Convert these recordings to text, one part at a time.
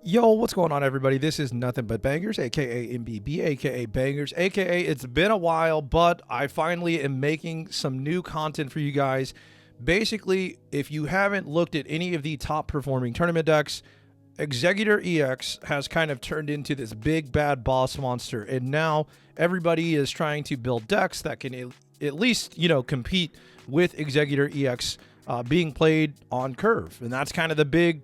Yo, what's going on, everybody? This is Nothing But Bangers, aka MBB, aka Bangers, aka it's been a while, but I finally am making some new content for you guys. Basically, if you haven't looked at any of the top performing tournament decks, Executor EX has kind of turned into this big bad boss monster, and now everybody is trying to build decks that can at least, compete with Executor EX being played on curve. And that's kind of the big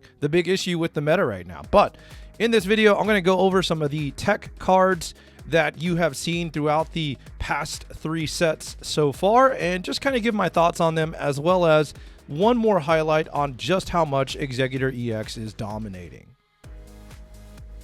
issue with the meta right now. But in this video, I'm going to go over some of the tech cards that you have seen throughout the past 3 sets so far, and just kind of give my thoughts on them, as well as one more highlight on just how much Executor EX is dominating.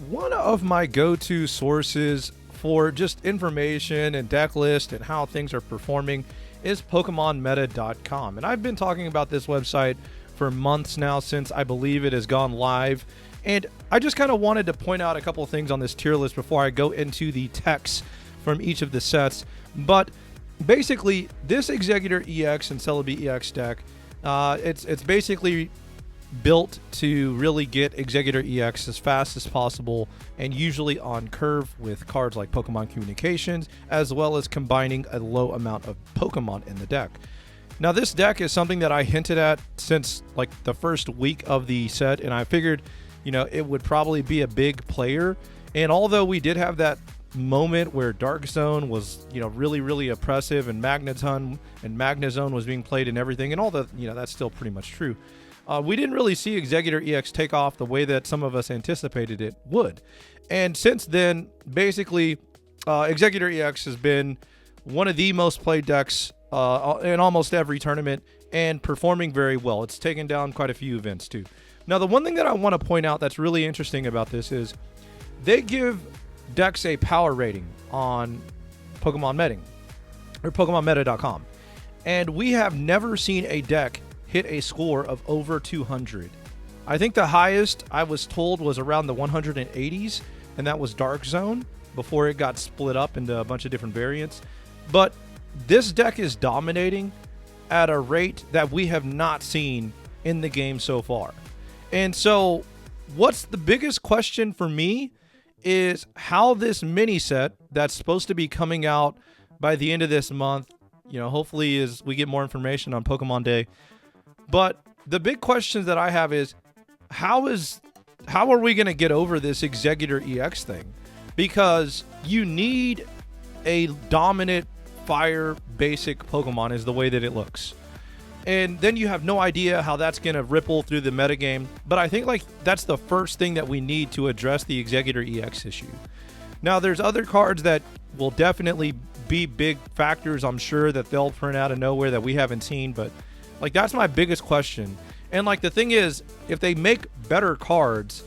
One of my go-to sources for just information and deck list and how things are performing is PokemonMeta.com. And I've been talking about this website for months now, since I believe it has gone live. And I just kind of wanted to point out a couple of things on this tier list before I go into the techs from each of the sets. But basically, this Executor EX and Serebii EX deck, it's basically built to really get Executor EX as fast as possible, and usually on curve with cards like Pokemon Communications, as well as combining a low amount of Pokemon in the deck. Now, this deck is something that I hinted at since like the first week of the set, and I figured, it would probably be a big player. And although we did have that moment where Dark Zone was, really oppressive, and Magneton and Magnezone was being played and everything, and all the, that's still pretty much true. We didn't really see Executor EX take off the way that some of us anticipated it would. And since then, basically, Executor EX has been one of the most played decks in almost every tournament, and performing very well. It's taken down quite a few events too. Now, the one thing that I want to point out that's really interesting about this is they give decks a power rating on Pokemon Metting, or PokemonMeta.com. And we have never seen a deck hit a score of over 200. I think the highest I was told was around the 180s, and that was Dark Zone before it got split up into a bunch of different variants. But this deck is dominating at a rate that we have not seen in the game so far. And so what's the biggest question for me is how this mini set that's supposed to be coming out by the end of this month, hopefully as we get more information on Pokemon Day. But the big questions that I have is how are we going to get over this Executor EX thing? Because you need a dominant fire basic Pokemon is the way that it looks. And then you have no idea how that's going to ripple through the metagame. But I think that's the first thing that we need to address the Executor EX issue. Now, there's other cards that will definitely be big factors, I'm sure, that they'll print out of nowhere that we haven't seen, but that's my biggest question. And the thing is, if they make better cards,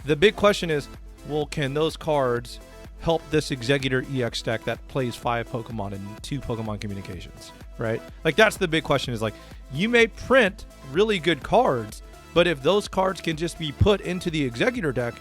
the big question is, well, can those cards help this Executor EX deck that plays 5 Pokemon and 2 Pokemon Communications, right? That's the big question is you may print really good cards, but if those cards can just be put into the Executor deck,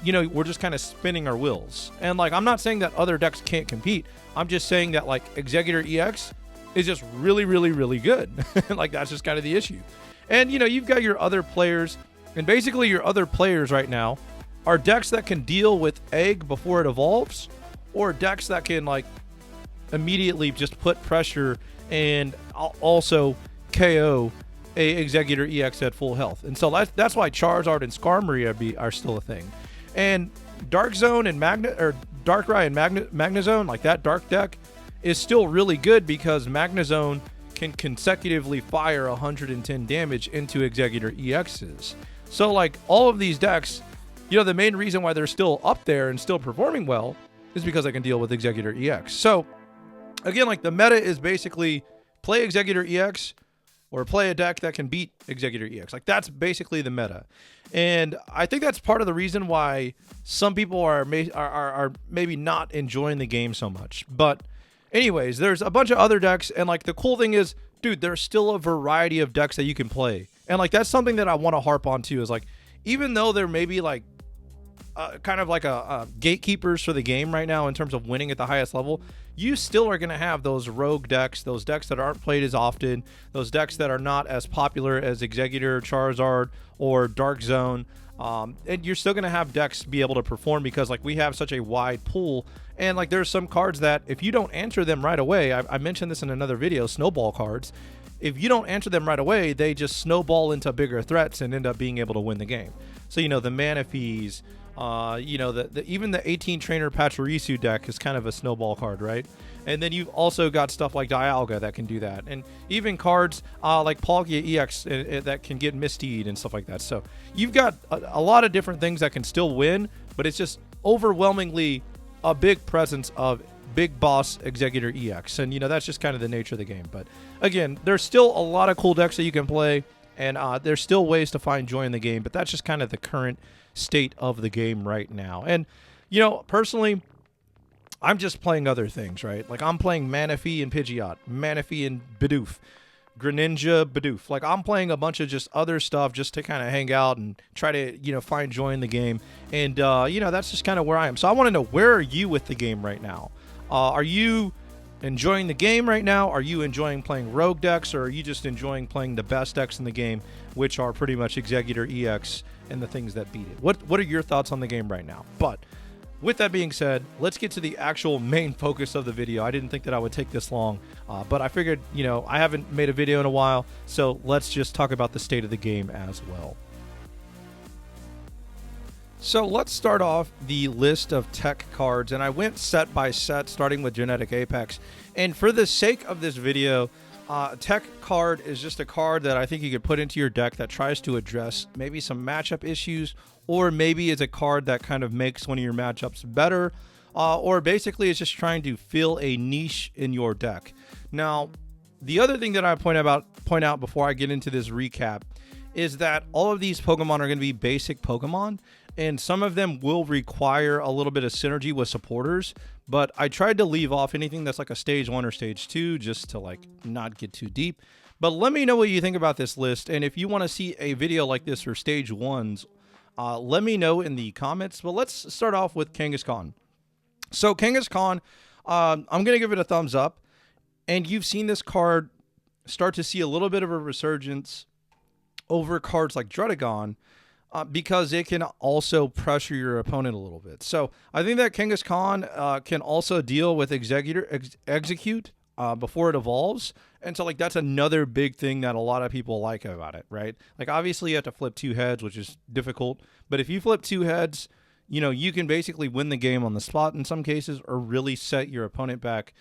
we're just kind of spinning our wheels. And I'm not saying that other decks can't compete. I'm just saying that Executor EX is just really, really, really good. That's just kind of the issue. And, you've got your other players, and basically your other players right now are decks that can deal with Egg before it evolves, or decks that can, immediately just put pressure and also KO a Executor EX at full health. And so that's why Charizard and Skarmory are still a thing. And Dark Zone and Darkrai and Magnezone, that dark deck, is still really good because Magnezone can consecutively fire 110 damage into Executor EXs. So all of these decks, the main reason why they're still up there and still performing well is because they can deal with Executor EX. So again, the meta is basically play Executor EX or play a deck that can beat Executor EX. That's basically the meta. And I think that's part of the reason why some people are maybe not enjoying the game so much. But anyways, there's a bunch of other decks, and the cool thing is, dude, there's still a variety of decks that you can play. And that's something that I want to harp on too, is even though there may be kind of a gatekeepers for the game right now in terms of winning at the highest level, you still are going to have those rogue decks, those decks that aren't played as often, those decks that are not as popular as Executor, Charizard, or Dark Zone. And you're still going to have decks be able to perform because like we have such a wide pool, and like there's some cards that if you don't answer them right away, I mentioned this in another video, snowball cards. If you don't answer them right away, they just snowball into bigger threats and end up being able to win the game. So, you know, the mana fees, you know, even the 18 trainer Pachirisu deck is kind of a snowball card, right? And then you've also got stuff like Dialga that can do that. And even cards like Palkia EX that can get Misty'd and stuff like that. So you've got a lot of different things that can still win, but it's just overwhelmingly a big presence of Big Boss Executor EX. And, you know, that's just kind of the nature of the game. But again, there's still a lot of cool decks that you can play, and there's still ways to find joy in the game, but that's just kind of the current state of the game right now. And, you know, personally, I'm just playing other things, right? Like I'm playing Manaphy and Pidgeot, Manaphy and Bidoof, Greninja, Bidoof. Like I'm playing a bunch of just other stuff just to kind of hang out and try to, you know, find joy in the game. And, you know, that's just kind of where I am. So I want to know, where are you with the game right now? Are you enjoying the game right now? Are you enjoying playing rogue decks, or are you just enjoying playing the best decks in the game, which are pretty much Executor EX and the things that beat it? What are your thoughts on the game right now? But with that being said, let's get to the actual main focus of the video. I didn't think that I would take this long, but I figured, you know, I haven't made a video in a while, so let's just talk about the state of the game as well. So let's start off the list of tech cards, and I went set by set, starting with Genetic Apex. And for the sake of this video, tech card is just a card that I think you could put into your deck that tries to address maybe some matchup issues, or maybe it's a card that kind of makes one of your matchups better, or basically it's just trying to fill a niche in your deck. Now, the other thing that I point out before I get into this recap is that all of these Pokemon are going to be basic Pokemon, and some of them will require a little bit of synergy with supporters, but I tried to leave off anything that's like a stage 1 or stage 2 just to like not get too deep. But let me know what you think about this list, and if you want to see a video like this for stage 1s, let me know in the comments. But let's start off with Kangaskhan. So Kangaskhan, I'm going to give it a thumbs up, and you've seen this card start to see a little bit of a resurgence over cards like Druddigon, because it can also pressure your opponent a little bit. So I think that Kangaskhan can also deal with Execute before it evolves. And so like that's another big thing that a lot of people like about it, right? Like obviously you have to flip 2 heads, which is difficult. But if you flip 2 heads, you know, you can basically win the game on the spot in some cases, or really set your opponent back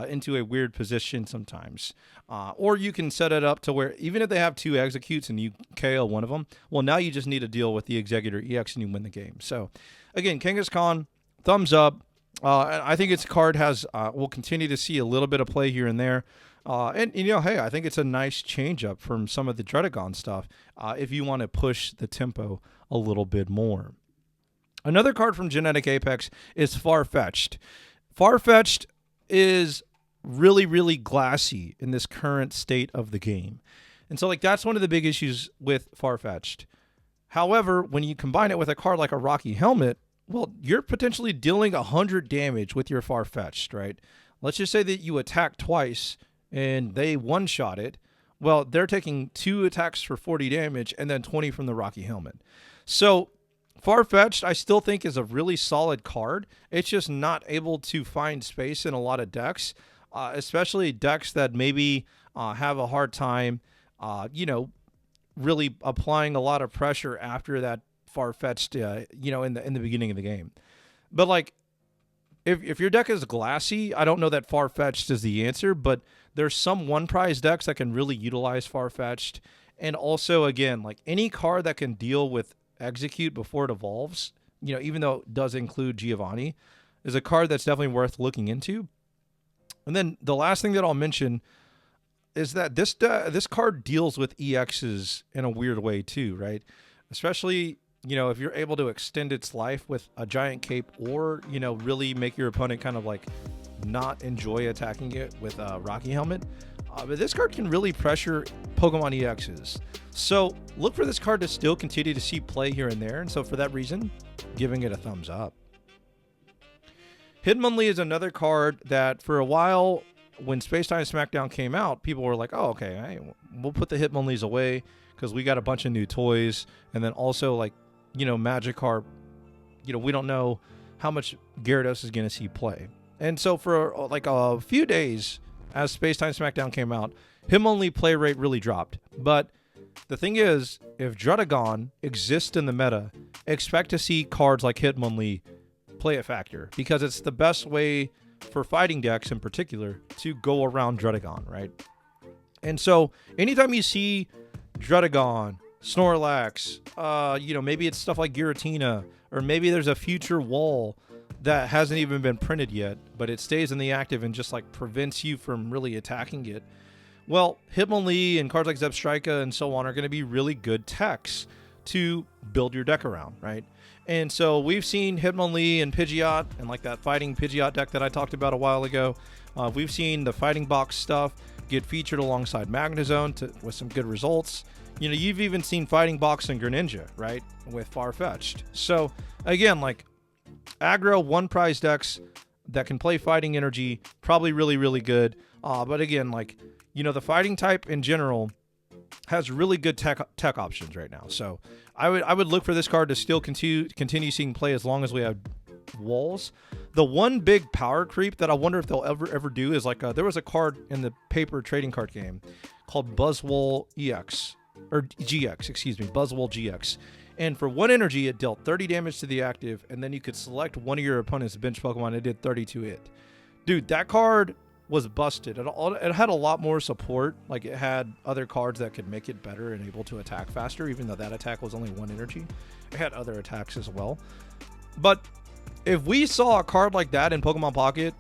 into a weird position sometimes. Or you can set it up to where even if they have 2 executes and you KO one of them, well, now you just need to deal with the Executor EX and you win the game. So again, Kangaskhan, thumbs up. I think its card has will continue to see a little bit of play here and there. And you know, hey, I think it's a nice change up from some of the Druddigon stuff if you want to push the tempo a little bit more. Another card from Genetic Apex is Farfetch'd. Farfetch'd is really, really glassy in this current state of the game. And so, like, that's one of the big issues with Farfetch'd. However, when you combine it with a card like a Rocky Helmet, well, you're potentially dealing 100 damage with your Farfetch'd, right? Let's just say that you attack twice and they one-shot it. Well, they're taking 2 attacks for 40 damage and then 20 from the Rocky Helmet. So Farfetch'd, I still think, is a really solid card. It's just not able to find space in a lot of decks, especially decks that maybe have a hard time, you know, really applying a lot of pressure after that Farfetch'd, you know, in the beginning of the game. But like, if your deck is glassy, I don't know that Farfetch'd is the answer, but there's some one prize decks that can really utilize Farfetch'd. And also, again, like any card that can deal with Execute before it evolves, you know, even though it does include Giovanni, is a card that's definitely worth looking into. And then the last thing that I'll mention is that this card deals with EXs in a weird way too, right? Especially, you know, if you're able to extend its life with a giant cape, or, you know, really make your opponent kind of like not enjoy attacking it with a Rocky Helmet. But this card can really pressure Pokemon EXs. So look for this card to still continue to see play here and there. And so for that reason, giving it a thumbs up. Hitmonlee is another card that for a while, when Spacetime Smackdown came out, people were like, oh, okay, we'll put the Hitmonlees away because we got a bunch of new toys. And then also, like, Magikarp, we don't know how much Gyarados is going to see play. And so for like a few days, as Space Time Smackdown came out, Hitmonlee play rate really dropped. But the thing is, if Druddigon exists in the meta, expect to see cards like Hitmonlee play a factor, because it's the best way for fighting decks in particular to go around Druddigon, right? And so anytime you see Druddigon, Snorlax, maybe it's stuff like Giratina, or maybe there's a future wall that hasn't even been printed yet, but it stays in the active and just like prevents you from really attacking it. Well, Hitmonlee and cards like Zebstrika and so on are going to be really good techs to build your deck around, right? And so we've seen Hitmonlee and Pidgeot and like that fighting Pidgeot deck that I talked about a while ago. We've seen the fighting box stuff get featured alongside Magnezone with some good results. You've even seen fighting box and Greninja, right, with Farfetch'd. So again, like aggro one prize decks that can play fighting energy, probably really, really good. But again, like, the fighting type in general has really good tech options right now. So I would look for this card to still continue seeing play as long as we have walls. The one big power creep that I wonder if they'll ever do is like there was a card in the paper trading card game called Buzzwole EX or GX, Buzzwole GX. And for 1 energy, it dealt 30 damage to the active, and then you could select one of your opponent's bench Pokemon. It did 30 to it. Dude, that card was busted. It had a lot more support. Like, it had other cards that could make it better and able to attack faster, even though that attack was only 1 energy. It had other attacks as well. But if we saw a card like that in Pokemon Pocket,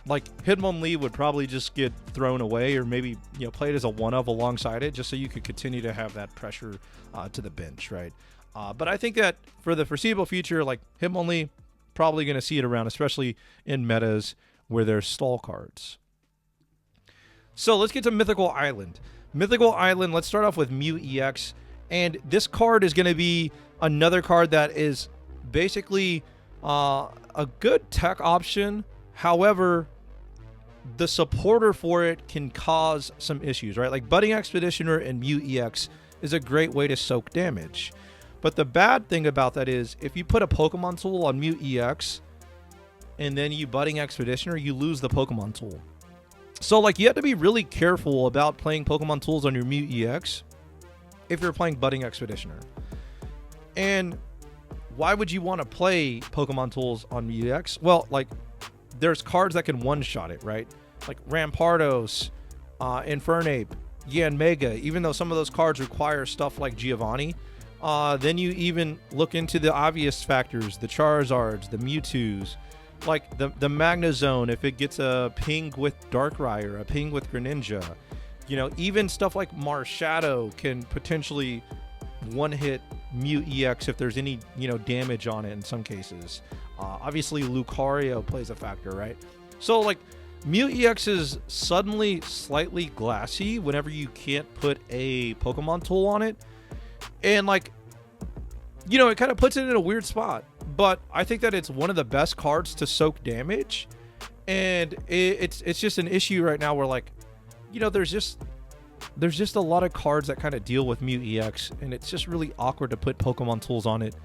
like Hitmonlee would probably just get thrown away, or maybe played as a one-of alongside it, just so you could continue to have that pressure to the bench, right? But I think that for the foreseeable future, like Hitmonlee, probably going to see it around, especially in metas where there's stall cards. So let's get to Mythical Island. Mythical Island, let's start off with Mew EX. And this card is going to be another card that is basically a good tech option. However, the supporter for it can cause some issues, right? Like Budding Expeditioner and Mew EX is a great way to soak damage. But the bad thing about that is if you put a Pokemon tool on Mew EX and then you Budding Expeditioner, you lose the Pokemon tool. So like you have to be really careful about playing Pokemon tools on your Mew EX if you're playing Budding Expeditioner. And why would you want to play Pokemon tools on Mew EX? Well, like there's cards that can one-shot it, right? Like Rampardos, Infernape, Yanmega. Even though some of those cards require stuff like Giovanni, then you even look into the obvious factors, the Charizards, the Mewtwo's, like the Magnezone, if it gets a ping with Darkrai, a ping with Greninja. Even stuff like Marshadow can potentially one-hit Mew EX if there's any, damage on it in some cases. Obviously, Lucario plays a factor, right? So, like, Mew EX is suddenly slightly glassy whenever you can't put a Pokemon tool on it. And, like, it kind of puts it in a weird spot. But I think that it's one of the best cards to soak damage. And it's just an issue right now where, like, there's just a lot of cards that kind of deal with Mew EX. And it's just really awkward to put Pokemon tools on it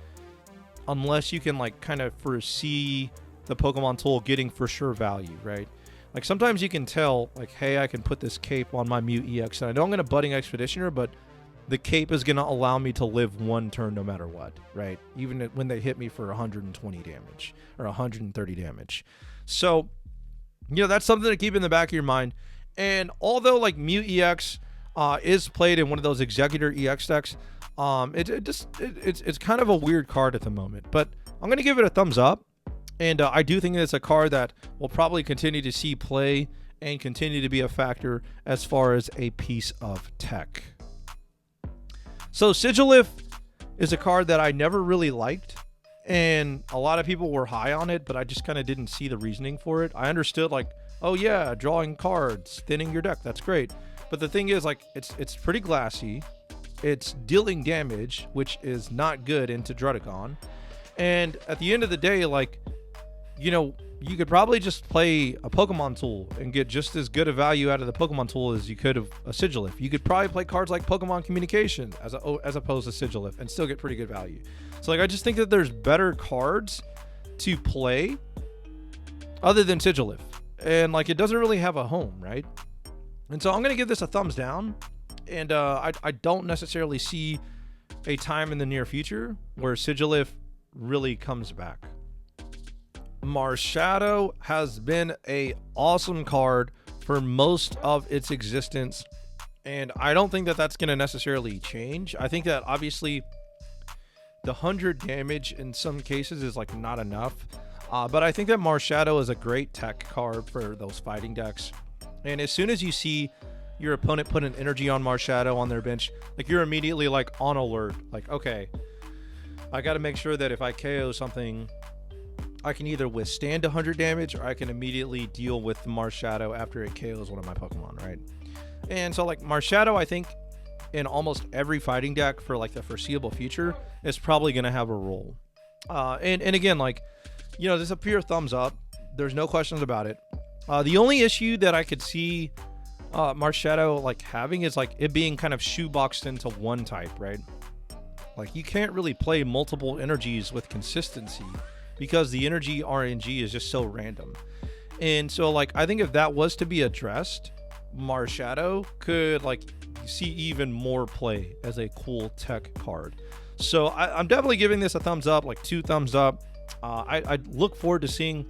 unless you can, like, kind of foresee the Pokemon tool getting for sure value, right? Like, sometimes you can tell, like, hey, I can put this cape on my Mew EX. And I know I'm going to Budding Expeditioner, but the cape is going to allow me to live one turn no matter what, right? Even when they hit me for 120 damage or 130 damage. So, that's something to keep in the back of your mind. And although, like, Mew EX is played in one of those Executor EX decks, it's kind of a weird card at the moment. But I'm going to give it a thumbs up. And I do think it's a card that will probably continue to see play and continue to be a factor as far as a piece of tech. So Sigilif is a card that I never really liked, and a lot of people were high on it, but I just kind of didn't see the reasoning for it. I understood, like, oh yeah, drawing cards, thinning your deck, that's great. But the thing is, like, it's pretty glassy. It's dealing damage, which is not good into Druddigon. And at the end of the day, like, you could probably just play a Pokemon tool and get just as good a value out of the Pokemon tool as you could of a Sigilif. You could probably play cards like Pokemon Communication as opposed to Sigilif and still get pretty good value. So like I just think that there's better cards to play other than Sigilif. And like it doesn't really have a home, right? And so I'm going to give this a thumbs down. And I don't necessarily see a time in the near future where Sigilif really comes back. Marshadow has been a awesome card for most of its existence, and I don't think that that's going to necessarily change. I think that obviously the 100 damage in some cases is like not enough, but I think that Marshadow is a great tech card for those fighting decks. And as soon as you see your opponent put an energy on Marshadow on their bench, like you're immediately like on alert, like, okay, I got to make sure that if I KO something, I can either withstand 100 damage or I can immediately deal with the Marshadow after it KOs one of my Pokemon, right? And so like Marshadow, I think in almost every fighting deck for like the foreseeable future is probably going to have a role. And again, like, you know, this is a pure thumbs up. There's no questions about it. The only issue that I could see Marshadow like having is like it being kind of shoeboxed into one type, right? Like you can't really play multiple energies with consistency because the energy RNG is just so random. And so like I think if that was to be addressed, Marshadow could like see even more play as a cool tech card. So I'm definitely giving this a thumbs up, like 2 thumbs up. I look forward to seeing,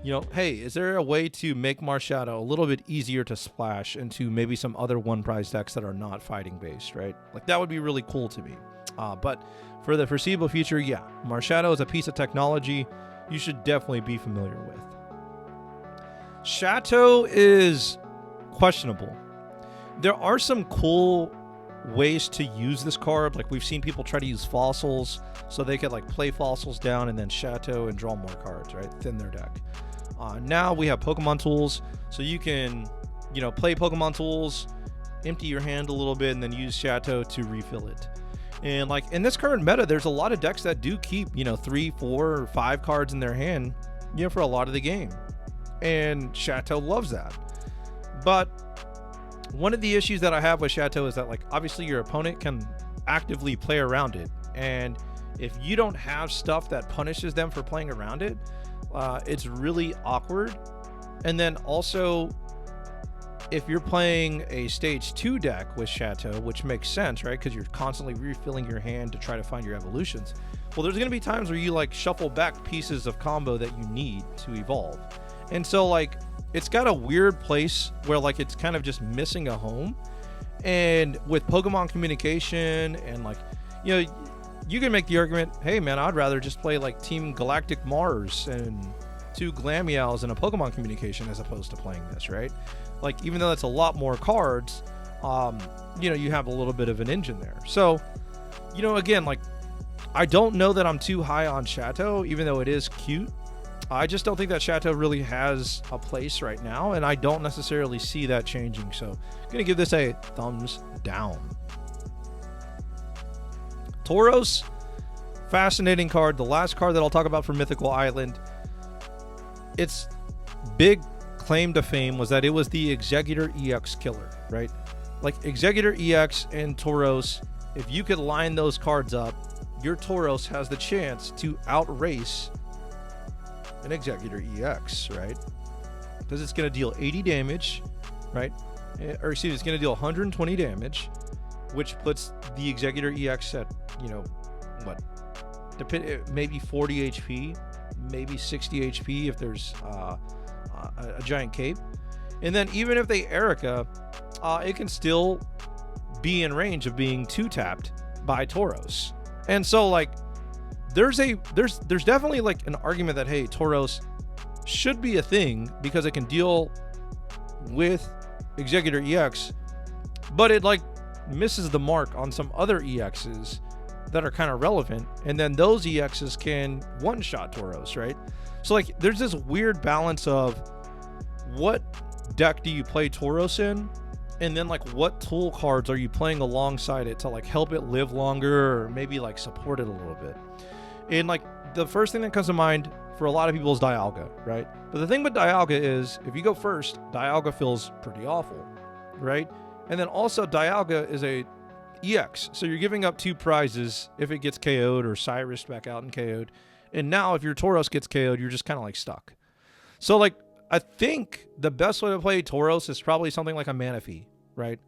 you know, hey, is there a way to make Marshadow a little bit easier to splash into maybe some other one prize decks that are not fighting based, right? Like that would be really cool to me. But for the foreseeable future, yeah, Marshadow is a piece of technology you should definitely be familiar with. Chateau is questionable. There are some cool ways to use this card. Like we've seen people try to use fossils so they could like play fossils down and then Chateau and draw more cards, right? Thin their deck. Now we have Pokemon tools, so you can, you know, play Pokemon tools, empty your hand a little bit, and then use Chateau to refill it. And like in this current meta, there's a lot of decks that do keep, you know, 3, 4, or 5 cards in their hand, you know, for a lot of the game. And Chateau loves that. But one of the issues that I have with Chateau is that like obviously your opponent can actively play around it. And if you don't have stuff that punishes them for playing around it, it's really awkward. And then also, if you're playing a stage 2 deck with Chateau, which makes sense, right? Because you're constantly refilling your hand to try to find your evolutions. Well, there's going to be times where you like shuffle back pieces of combo that you need to evolve. And so like, it's got a weird place where like, it's kind of just missing a home. And with Pokemon communication and like, you know, you can make the argument, hey man, I'd rather just play like Team Galactic Mars and 2 Glameows and a Pokemon communication as opposed to playing this, right? Like, even though that's a lot more cards, you know, you have a little bit of an engine there. So, you know, again, like, I don't know that I'm too high on Chateau, even though it is cute. I just don't think that Chateau really has a place right now, and I don't necessarily see that changing. So I'm going to give this a thumbs down. Tauros, fascinating card. The last card that I'll talk about for Mythical Island. Its big claim to fame was that it was the Executor EX killer, right? Like Executor EX and Tauros, if you could line those cards up, your Tauros has the chance to outrace an Executor EX, right? Because it's going to deal 80 damage, right? Or excuse me, it's going to deal 120 damage, which puts the Executor EX at, you know, what? Maybe 40 HP, maybe 60 HP if there's a giant cape. And then even if they Erica, it can still be in range of being 2-tapped by Tauros. And so like there's definitely like an argument that, hey, Tauros should be a thing because it can deal with Executor EX, but it like misses the mark on some other EXs that are kind of relevant, and then those EXs can one-shot Tauros, right? So like there's this weird balance of what deck do you play Tauros in, and then like what tool cards are you playing alongside it to like help it live longer or maybe like support it a little bit. And like the first thing that comes to mind for a lot of people is Dialga, right? But the thing with Dialga is if you go first, Dialga feels pretty awful, right? And then also Dialga is a EX. So you're giving up 2 prizes if it gets KO'd or Cyrus back out and KO'd. And now if your Tauros gets KO'd, you're just kind of like stuck. So like, I think the best way to play Tauros is probably something like a Manaphy, right?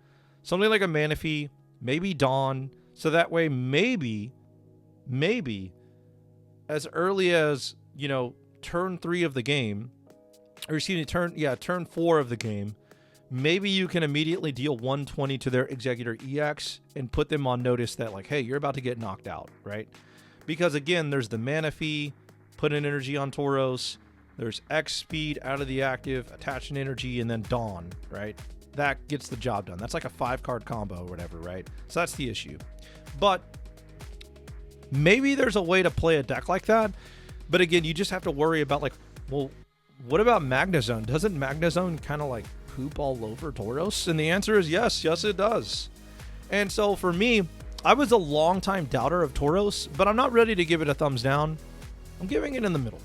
Something like a Manaphy, maybe Dawn. So that way, maybe as early as, turn 3 of the game, or excuse me, turn 4 of the game, maybe you can immediately deal 120 to their Executor EX and put them on notice that like, hey, you're about to get knocked out, right? Because again, there's the Manaphy, put an energy on Tauros, there's X speed out of the active, attach an energy, and then Dawn, right? That gets the job done. That's like a 5-card combo or whatever, right? So that's the issue. But maybe there's a way to play a deck like that. But again, you just have to worry about like, well, what about Magnezone? Doesn't Magnezone kind of like poop all over Tauros? And the answer is yes. Yes, it does. And so for me, I was a long-time doubter of Tauros, but I'm not ready to give it a thumbs down. I'm giving it in the middle.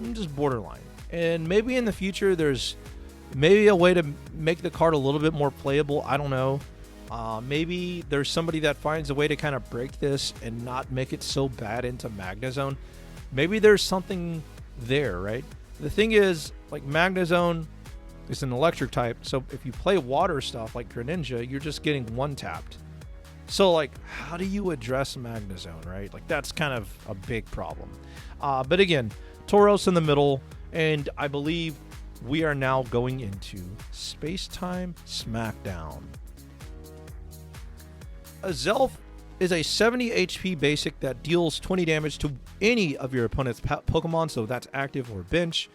I'm just borderline. And maybe in the future, there's maybe a way to make the card a little bit more playable. I don't know. Maybe there's somebody that finds a way to kind of break this and not make it so bad into Magnezone. Maybe there's something there, right? The thing is, like, Magnezone is an electric type, so if you play water stuff like Greninja, you're just getting one-tapped. So, like, how do you address Magnezone, right? Like, that's kind of a big problem. But again, Tauros in the middle, and I believe we are now going into Space-Time Smackdown. Azelf is a 70 HP basic that deals 20 damage to any of your opponent's Pokemon, so that's active or bench,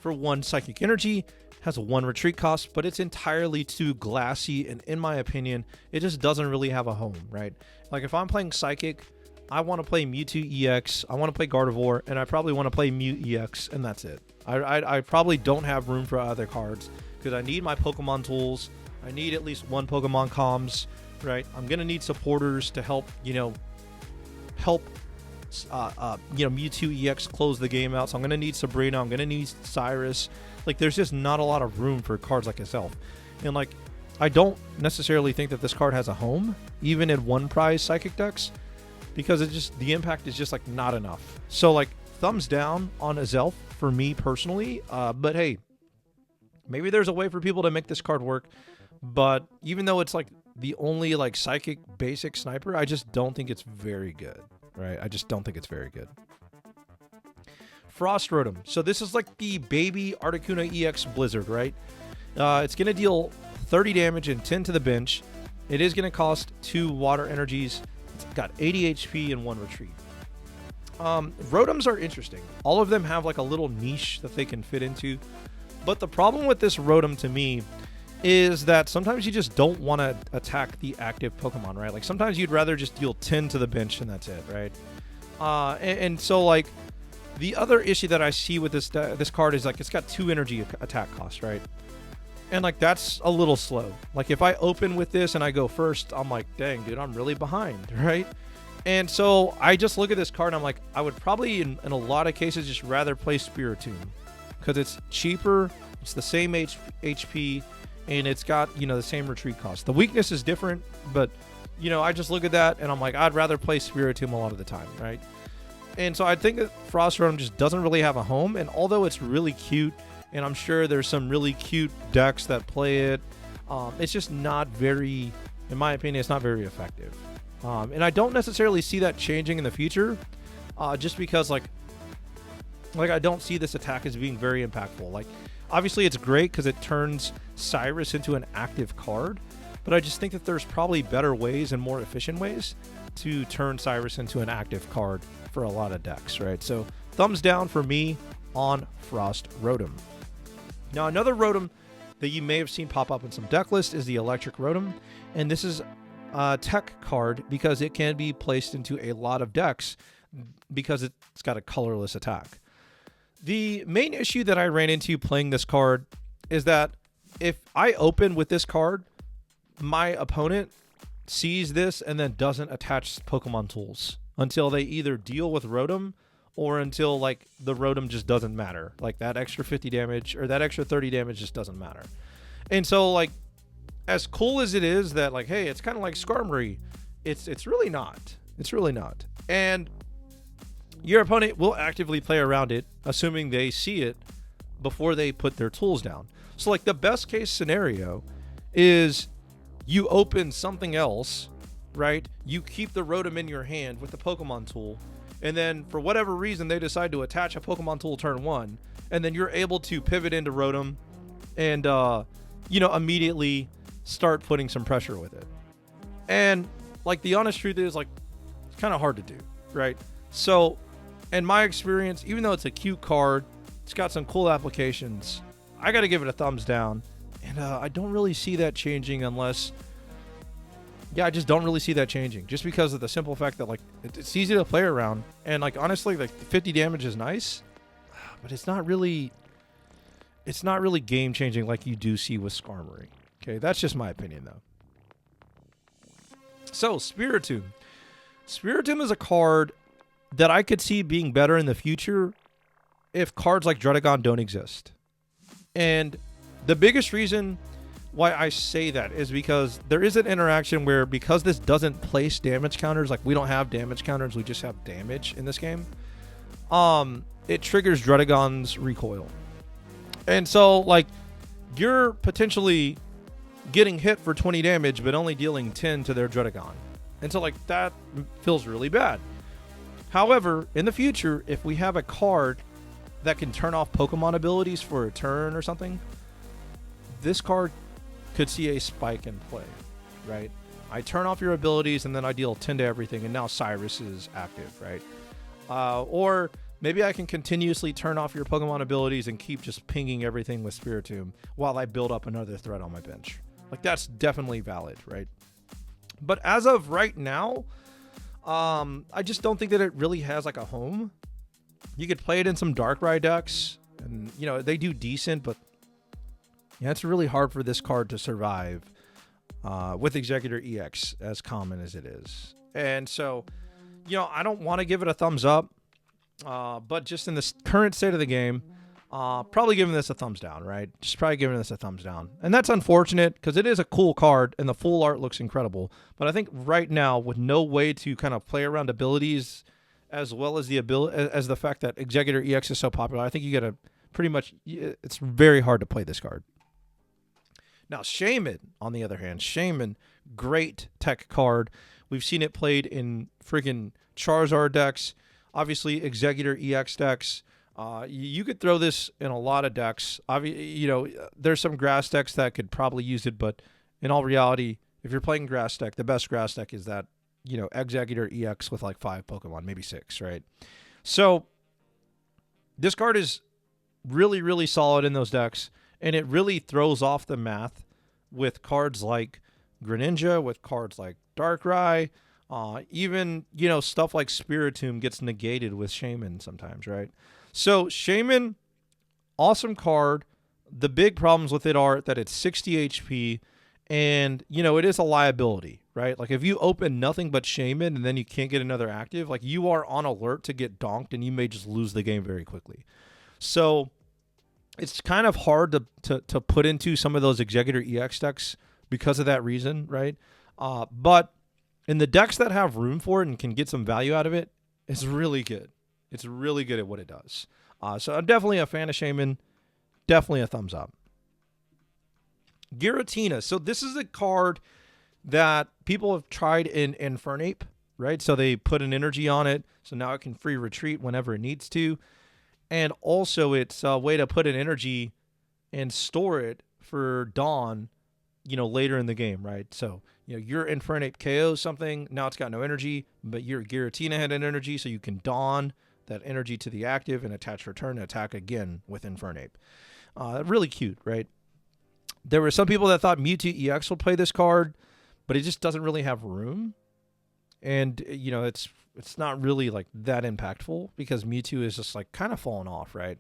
for 1 Psychic Energy. Has a 1 retreat cost, but it's entirely too glassy, and in my opinion, it just doesn't really have a home, right? Like, if I'm playing Psychic, I want to play Mewtwo EX, I want to play Gardevoir, and I probably want to play Mew EX, and that's it. I probably don't have room for other cards, because I need my Pokemon tools, I need at least 1 Pokemon comms, right? I'm going to need supporters to help, Mewtwo EX close the game out, so I'm going to need Sabrina, I'm going to need Cyrus. Like, there's just not a lot of room for cards like Azelf. And, like, I don't necessarily think that this card has a home, even in 1 prize Psychic decks, because the impact is just, like, not enough. So, like, thumbs down on Azelf for me personally, but hey, maybe there's a way for people to make this card work, but even though it's, like, the only, like, Psychic basic sniper, I just don't think it's very good, right? I just don't think it's very good. Frost Rotom. So this is like the baby Articuno EX Blizzard, right? It's going to deal 30 damage and 10 to the bench. It is going to cost 2 water energies. It's got 80 HP and 1 retreat. Rotoms are interesting. All of them have like a little niche that they can fit into. But the problem with this Rotom to me is that sometimes you just don't want to attack the active Pokemon, right? Like sometimes you'd rather just deal 10 to the bench and that's it, right? And so like, the other issue that I see with this card is like it's got 2 energy attack costs, right? And like that's a little slow. Like if I open with this and I go first, I'm like, dang, dude, I'm really behind, right? And so I just look at this card and I'm like, I would probably in a lot of cases just rather play Spiritomb because it's cheaper, it's the same HP, and it's got, the same retreat cost. The weakness is different, but I just look at that and I'm like, I'd rather play Spiritomb a lot of the time, right? And so I think that Frost Rotom just doesn't really have a home. And although it's really cute, and I'm sure there's some really cute decks that play it, it's just not very, in my opinion, it's not very effective. And I don't necessarily see that changing in the future, just because like I don't see this attack as being very impactful. Like, obviously it's great because it turns Cyrus into an active card, but I just think that there's probably better ways and more efficient ways to turn Cyrus into an active card for a lot of decks, right? So thumbs down for me on Frost Rotom. Now another Rotom that you may have seen pop up in some deck lists is the Electric Rotom, and this is a tech card because it can be placed into a lot of decks because it's got a colorless attack. The main issue that I ran into playing this card is that if I open with this card, my opponent sees this and then doesn't attach Pokemon tools until they either deal with Rotom or until like the Rotom just doesn't matter. Like that extra 50 damage or that extra 30 damage just doesn't matter. And so like as cool as it is that like, hey, it's kind of like Skarmory, It's really not. It's really not. And your opponent will actively play around it, assuming they see it before they put their tools down. So like the best case scenario is you open something else, right? You keep the Rotom in your hand with the Pokemon tool, and then for whatever reason they decide to attach a Pokemon tool turn 1, and then you're able to pivot into Rotom and immediately start putting some pressure with it. And like the honest truth is, like, it's kind of hard to do, right? So in my experience, even though it's a cute card, it's got some cool applications, I got to give it a thumbs down. And I don't really see that changing unless... Yeah, I just don't really see that changing. Just because of the simple fact that, like, it's easy to play around. And, like, honestly, like, 50 damage is nice. But it's not really game-changing like you do see with Skarmory. Okay, that's just my opinion, though. So, Spiritomb. Spiritomb is a card that I could see being better in the future if cards like Druddigon don't exist. And the biggest reason why I say that is because there is an interaction where, because this doesn't place damage counters, like we don't have damage counters, we just have damage in this game, it triggers Druddigon's recoil. And so, like, you're potentially getting hit for 20 damage, but only dealing 10 to their Druddigon. And so, like, that feels really bad. However, in the future, if we have a card that can turn off Pokemon abilities for a turn or something, this card could see a spike in play, right? I turn off your abilities and then I deal 10 to everything, and now Cyrus is active, right? Or maybe I can continuously turn off your Pokemon abilities and keep just pinging everything with Spiritomb while I build up another threat on my bench. Like, that's definitely valid, right? But as of right now, I just don't think that it really has like a home. You could play it in some Darkrai decks, and they do decent, but yeah, it's really hard for this card to survive with Executor EX as common as it is. And so, I don't want to give it a thumbs up, but just in this current state of the game, probably giving this a thumbs down, right? Just probably giving this a thumbs down. And that's unfortunate because it is a cool card and the full art looks incredible. But I think right now, with no way to kind of play around abilities as well as the fact that Executor EX is so popular, I think you got to pretty much, it's very hard to play this card. Now, Shaman, on the other hand, great tech card. We've seen it played in freaking Charizard decks, obviously Executor EX decks. You could throw this in a lot of decks. There's some grass decks that could probably use it, but in all reality, if you're playing grass deck, the best grass deck is that, Executor EX with like 5 Pokemon, maybe 6, right? So this card is really, really solid in those decks, and it really throws off the math with cards like Greninja, with cards like Darkrai, even, stuff like Spiritomb gets negated with Shaman sometimes, right? So Shaman, awesome card. The big problems with it are that it's 60 HP, and, it is a liability, right? Like, if you open nothing but Shaman and then you can't get another active, like, you are on alert to get donked, and you may just lose the game very quickly. So it's kind of hard to put into some of those Executor EX decks because of that reason, right? But in the decks that have room for it and can get some value out of it, it's really good. It's really good at what it does. So I'm definitely a fan of Shaman. Definitely a thumbs up. Giratina. So this is a card that people have tried in Infernape, right? So they put an energy on it, so now it can free retreat whenever it needs to. And also it's a way to put an energy and store it for Dawn, later in the game, right? So, your Infernape KOs something, now it's got no energy, but your Giratina had an energy, so you can Dawn that energy to the active and attach return and attack again with Infernape. Really cute, right? There were some people that thought Mewtwo EX would play this card, but it just doesn't really have room. And, it's not really like that impactful because Mewtwo is just like kind of falling off, right?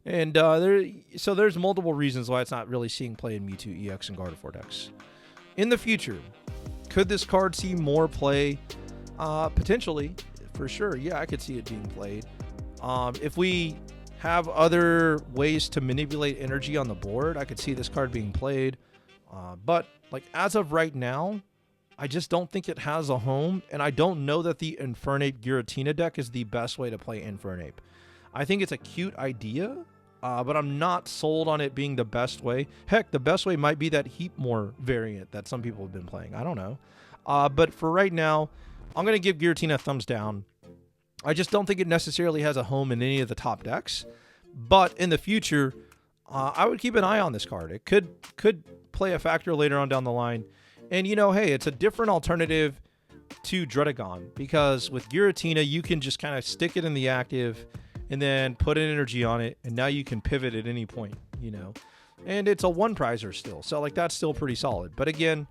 And there's multiple reasons why it's not really seeing play in Mewtwo EX and Gardevoir decks. In the future, could this card see more play? Potentially, for sure. Yeah, I could see it being played. If we have other ways to manipulate energy on the board, I could see this card being played. But like as of right now, I just don't think it has a home, and I don't know that the Infernape Giratina deck is the best way to play Infernape. I think it's a cute idea, but I'm not sold on it being the best way. Heck, the best way might be that Heapmore variant that some people have been playing. I don't know. But for right now, I'm going to give Giratina a thumbs down. I just don't think it necessarily has a home in any of the top decks. But in the future, I would keep an eye on this card. It could play a factor later on down the line. And, you know, hey, it's a different alternative to Druddigon, because with Giratina, you can just kind of stick it in the active and then put an energy on it, and now you can pivot at any point, you know. And it's a one prizer still, so like that's still pretty solid. But again,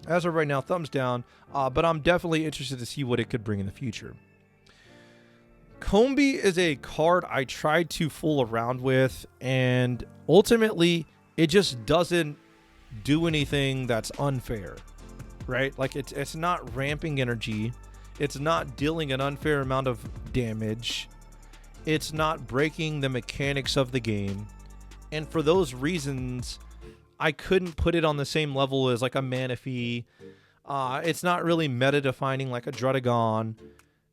as of right now, thumbs down, but I'm definitely interested to see what it could bring in the future. Combi is a card I tried to fool around with, and ultimately it just doesn't do anything that's unfair, right? Like it's not ramping energy, it's not dealing an unfair amount of damage, it's not breaking the mechanics of the game, and for those reasons I couldn't put it on the same level as like a Manaphy. It's not really meta defining like a Druddigon,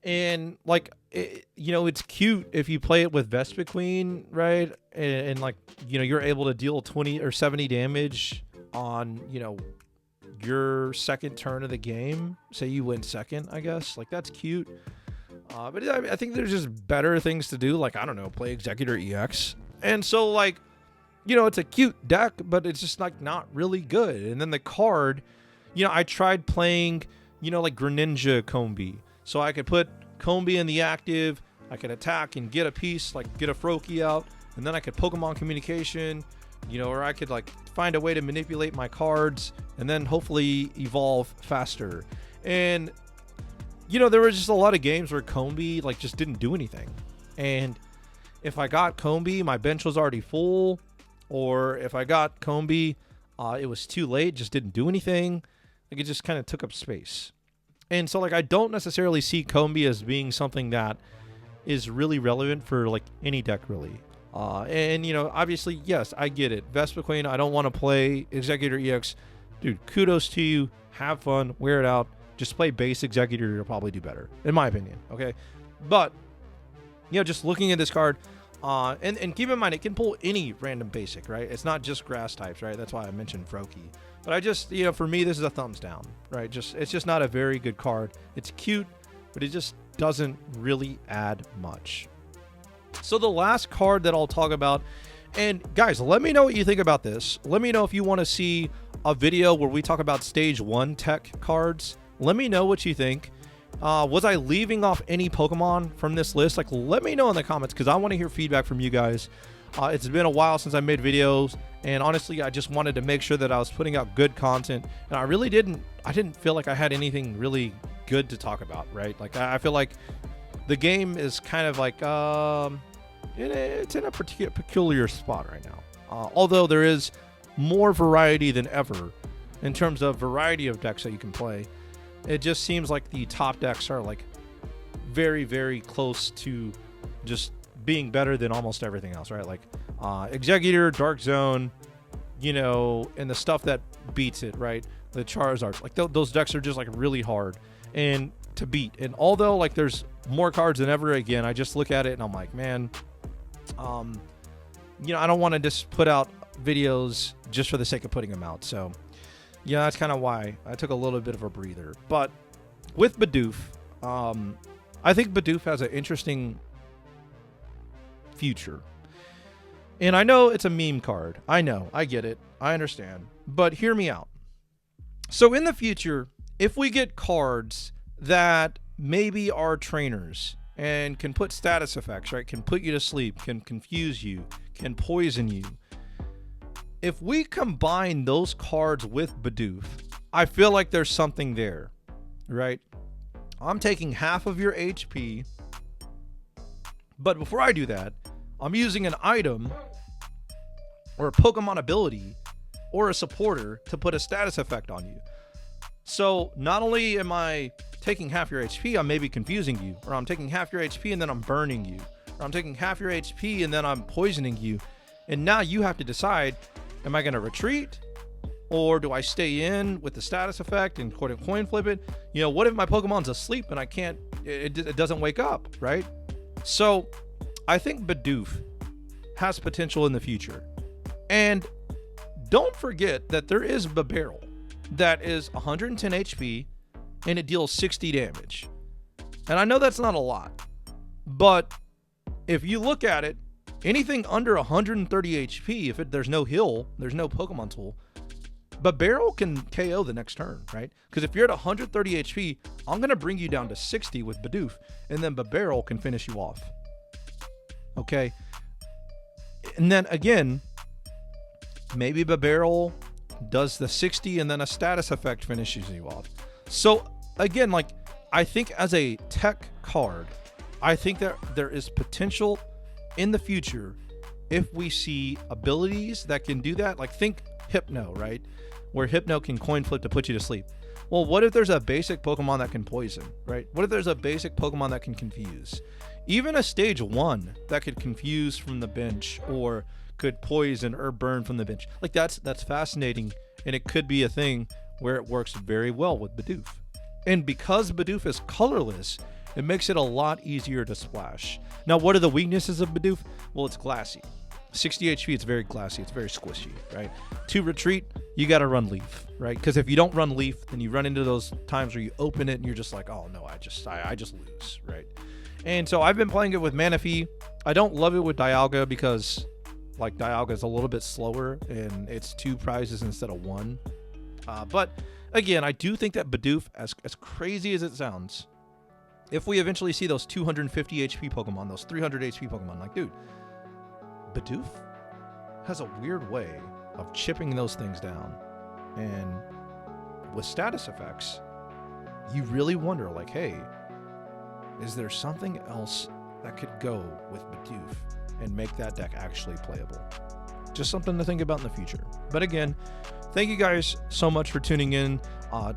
and like you know, it's cute if you play it with Vespiquen, right? And like, you know, you're able to deal 20 or 70 damage on, you know, your second turn of the game. Say you win second, I guess. Like, that's cute. But I think there's just better things to do. Like, I don't know, play Executor EX. And so, like, you know, it's a cute deck, but it's just, like, not really good. And then the card, you know, I tried playing, you know, like Greninja Combi. So I could put Combi in the active, I could attack and get a piece, like get a Froakie out, and then I could Pokemon Communication, you know, or I could like find a way to manipulate my cards and then hopefully evolve faster. And, you know, there were just a lot of games where Combi like just didn't do anything. And if I got Combi, my bench was already full, or if I got Combi, it was too late, just didn't do anything. Like, it just kind of took up space. And so, like, I don't necessarily see Combi as being something that is really relevant for, like, any deck, really. And, you know, obviously, yes, I get it. Vespiquen, I don't want to play Executor EX. Dude, kudos to you. Have fun. Wear it out. Just play base Executor. You'll probably do better, in my opinion, okay? But, you know, just looking at this card, and keep in mind, it can pull any random basic, right? It's not just grass types, right? That's why I mentioned Froakie. But I just, you know, for me, this is a thumbs down, right? It's just not a very good card. It's cute, but it just doesn't really add much. So the last card that I'll talk about, and guys, let me know what you think about this. Let me know if you want to see a video where we talk about stage 1 tech cards. Let me know what you think. Was I leaving off any Pokemon from this list? Like, let me know in the comments, because I want to hear feedback from you guys. It's been a while since I made videos, and honestly, I just wanted to make sure that I was putting out good content, and I didn't feel like I had anything really good to talk about, right? Like, I feel like the game is kind of like, it's in a peculiar spot right now. Although there is more variety than ever in terms of variety of decks that you can play. It just seems like the top decks are like very, very close to just being better than almost everything else, right? Like Executor, Dark Zone, you know, and the stuff that beats it, right? The Charizards, like those decks are just like really hard and to beat. And although like there's more cards than ever, again, I just look at it and I'm like, man, you know, I don't want to just put out videos just for the sake of putting them out. So yeah, that's kind of why I took a little bit of a breather. But with Bidoof, I think Bidoof has an interesting future. And I know it's a meme card. I know. I get it. I understand. But hear me out. So in the future, if we get cards that maybe are trainers and can put status effects, right? Can put you to sleep, can confuse you, can poison you. If we combine those cards with Bidoof, I feel like there's something there, right? I'm taking half of your HP, but before I do that, I'm using an item or a Pokemon ability or a supporter to put a status effect on you. So not only am I taking half your HP, I'm maybe confusing you, or I'm taking half your HP and then I'm burning you, or I'm taking half your HP and then I'm poisoning you. And now you have to decide, am I going to retreat Or do I stay in with the status effect and coin flip it? You know, what if my Pokemon's asleep and I can't, it doesn't wake up, right? So I think Bidoof has potential in the future. And don't forget that there is Bibarel that is 110 HP and it deals 60 damage. And I know that's not a lot, but if you look at it, anything under 130 HP, if there's no heal, there's no Pokemon tool, Bibarel can KO the next turn, right? Because if you're at 130 HP, I'm going to bring you down to 60 with Bidoof, and then Bibarel can finish you off. Okay? And then again, maybe Bibarel does the 60 and then a status effect finishes you off. So again, like, I think as a tech card, I think that there is potential in the future if we see abilities that can do that. Like, think Hypno, right? Where Hypno can coin flip to put you to sleep. Well, what if there's a basic Pokemon that can poison, right? What if there's a basic Pokemon that can confuse? Even a stage 1 that could confuse from the bench or could poison or burn from the bench. Like, that's fascinating, and it could be a thing where it works very well with Bidoof. And because Bidoof is colorless, it makes it a lot easier to splash. Now, what are the weaknesses of Bidoof? Well, it's glassy. 60 HP, it's very glassy, it's very squishy, right? To retreat, you got to run Leaf, right? Because if you don't run Leaf, then you run into those times where you open it and you're just like, oh no, I just lose, right? And so I've been playing it with Manaphy. I don't love it with Dialga because, like, Dialga is a little bit slower and it's 2 prizes instead of 1. But again, I do think that Bidoof, as crazy as it sounds, if we eventually see those 250 HP Pokemon, those 300 HP Pokemon, like, dude, Bidoof has a weird way of chipping those things down. And with status effects, you really wonder, like, hey, is there something else that could go with Bidoof and make that deck actually playable? Just something to think about in the future. But again, thank you guys so much for tuning in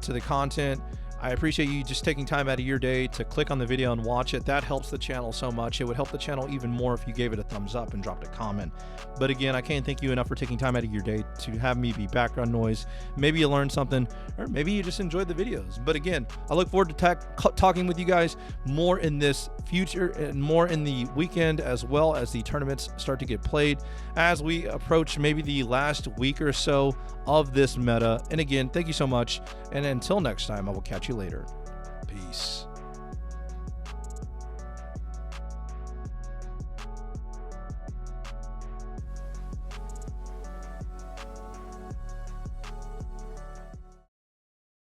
to the content. I appreciate you just taking time out of your day to click on the video and watch it. That helps the channel so much. It would help the channel even more if you gave it a thumbs up and dropped a comment. But again, I can't thank you enough for taking time out of your day to have me be background noise. Maybe you learned something, or maybe you just enjoyed the videos. But again, I look forward to talking with you guys more in this future and more in the weekend, as well as the tournaments start to get played as we approach maybe the last week or so of this meta. And again, thank you so much. And until next time, I will catch you later. Peace.